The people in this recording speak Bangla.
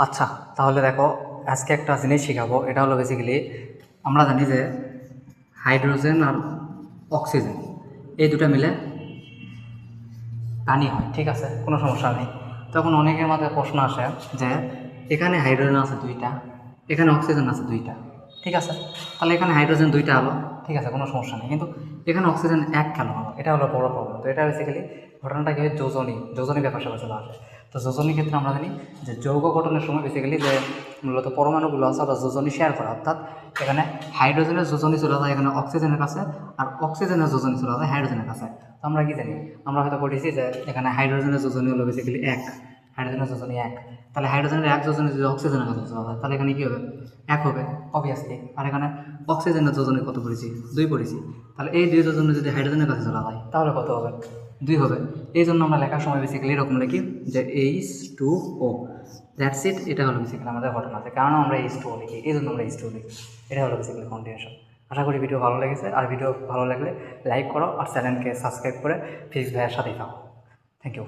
আচ্ছা, তাহলে দেখো আজকে একটা জিনিস শেখাবো। এটা হলো বেসিক্যালি আমরা জানি যে হাইড্রোজেন আর অক্সিজেন এই দুটো মিলে পানি হয়, ঠিক আছে, কোনো সমস্যা নেই। তখন অনেকের মাথায় প্রশ্ন আসে যে এখানে হাইড্রোজেন আছে দুইটা, এখানে অক্সিজেন আছে দুইটা, ঠিক আছে, তাহলে এখানে হাইড্রোজেন দুইটা হলো, ঠিক আছে, কোনো সমস্যা নেই, কিন্তু এখানে অক্সিজেন এক কেন হলো? এটা হলো বড় প্রবলেম। তো এটা বেসিক্যালি ঘটনাটা কি হয়, যোজনী ব্যাপার স্যাপার চলে আসে। তো যোজনীর ক্ষেত্রে আমরা জানি যে যৌগ গঠনের সময় বেসিক্যালি যে মূলত পরমাণুগুলো আছে ওরা যোজনী শেয়ার করে, অর্থাৎ এখানে হাইড্রোজেনের যোজনী চলে যায় এখানে অক্সিজেনের কাছে, আর অক্সিজেনের যোজনী চলে যায় হাইড্রোজেনের কাছে। তো আমরা কি জানি, আমরা হয়তো পড়েছি যে এখানে হাইড্রোজেনের যোজনী হলো বেসিক্যালি এক, হাইড্রোজেনের যোজনী এক, তাহলে হাইড্রোজেনের এক যোজনী যদি অক্সিজেনের কাছে চলে যায় তাহলে এখানে কী হবে, এক হবে অবভিয়াসলি। আর এখানে অক্সিজেনের যোজনী কত পড়েছি, দুই পড়েছি, তাহলে এই দুই যোজনী যদি হাইড্রোজেনের কাছে চলে যায় তাহলে কত হবে, দুই হবে। এই জন্য আমরা লেখার সময় বেসিক্যালি এরকম লিখি যে H2O, দ্যাটস ইট। এটা হলো বেসিক্যালি আমাদের ঘটনা, আছে কারণ আমরা H2O লিখি, এই জন্য আমরা H2O লিখি। এটা হলো বেসিক্যালি কন্টিনিউশন। আশা করি ভিডিও ভালো লেগেছে, আর ভিডিও ভালো লাগলে লাইক করো আর চ্যানেলকে সাবস্ক্রাইব করে ফিক্স ভাইয়ের সাথেই থাকো। Thank you.